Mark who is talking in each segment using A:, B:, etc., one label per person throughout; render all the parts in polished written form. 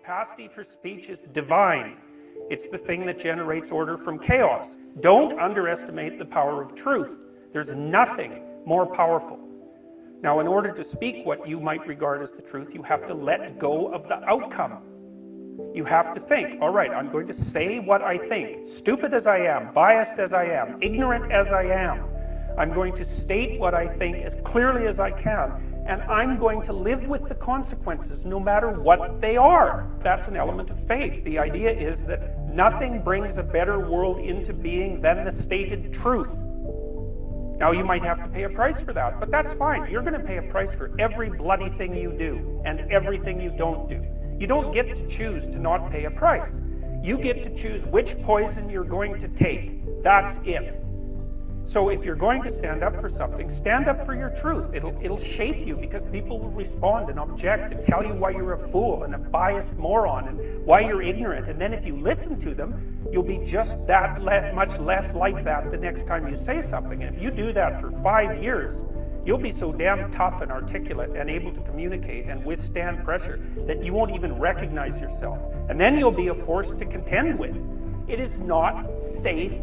A: capacity for speech is divine. It's the thing that generates order from chaos. Don't underestimate the power of truth. There's nothing more powerful. Now, in order to speak what you might regard as the truth, you have to let go of the outcome. You have to think, all right, I'm going to say what I think, stupid as I am, biased as I am, ignorant as I am. I'm going to state what I think as clearly as I can, and I'm going to live with the consequences no matter what they are. That's an element of faith. The idea is that nothing brings a better world into being than the stated truth. Now, you might have to pay a price for that, but that's fine. You're going to pay a price for every bloody thing you do and everything you don't do. You don't get to choose to not pay a price. You get to choose which poison you're going to take. That's it. So if you're going to stand up for something, stand up for your truth. It'll shape you because people will respond and object and tell you why you're a fool and a biased moron and why you're ignorant. And then if you listen to them, you'll be just that much less like that the next time you say something. And if you do that for 5 years, you'll be so damn tough and articulate and able to communicate and withstand pressure that you won't even recognize yourself. And then you'll be a force to contend with. It is not safe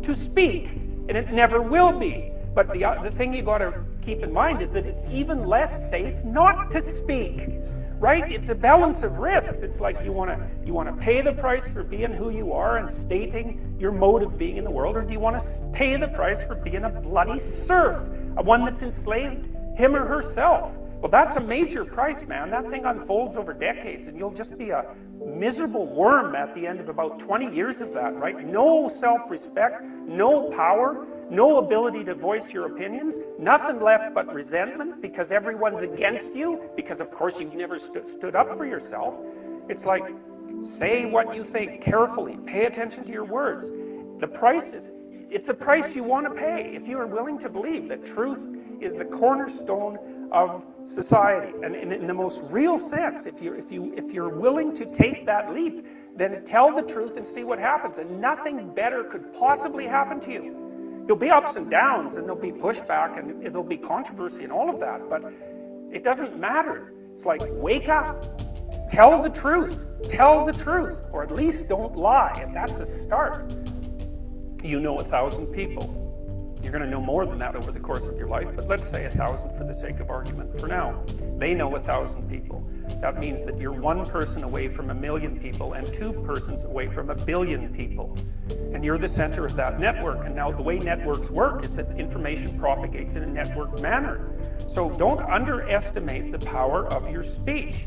A: to speak. And it never will be. But the thing you got to keep in mind is that it's even less safe not to speak, right? It's a balance of risks. It's like you want to pay the price for being who you are and stating your mode of being in the world, or do you want to pay the price for being a bloody serf, one that's enslaved him or herself? Well, that's a major price, man. That thing unfolds over decades, and you'll just be a miserable worm at the end of about 20 years of that, right? No self-respect, no power, no ability to voice your opinions, nothing left but resentment because everyone's against you, because of course you've never stood up for yourself. It's like, say what you think carefully, pay attention to your words. The price it's a price you want to pay if you are willing to believe that truth is the cornerstone of society, and in the most real sense. If you're willing to take that leap, then tell the truth and see what happens, and nothing better could possibly happen to you. There'll be ups and downs, and there'll be pushback, and there'll be controversy and all of that, but it doesn't matter. It's like, wake up, tell the truth, or at least don't lie, and that's a start. You know 1,000 people. You're going to know more than that over the course of your life, but let's say 1,000 for the sake of argument for now. They know 1,000 people. That means that you're one person away from 1,000,000 people and 2 persons away from 1,000,000,000 people. And you're the center of that network. And now the way networks work is that information propagates in a network manner. So don't underestimate the power of your speech.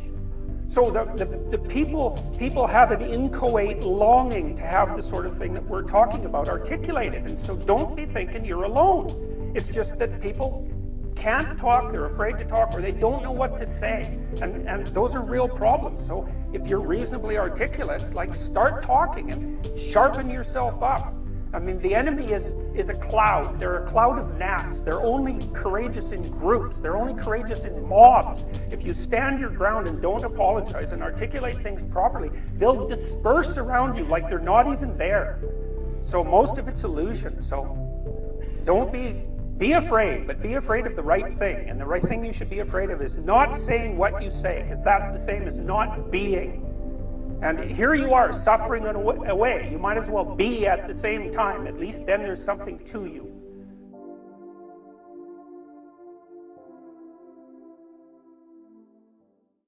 A: So the people have an inchoate longing to have the sort of thing that we're talking about articulated. And so don't be thinking you're alone. It's just that people can't talk, they're afraid to talk, or they don't know what to say. And those are real problems. So if you're reasonably articulate, like, start talking and sharpen yourself up. I mean, the enemy is a cloud. They're a cloud of gnats. They're only courageous in groups. They're only courageous in mobs. If you stand your ground and don't apologize and articulate things properly, they'll disperse around you like they're not even there. So most of it's illusion. So don't be afraid, but be afraid of the right thing. And the right thing you should be afraid of is not saying what you say, because that's the same as not being. And here you are, suffering away. You might as well be at the same time. At least then there's something to you.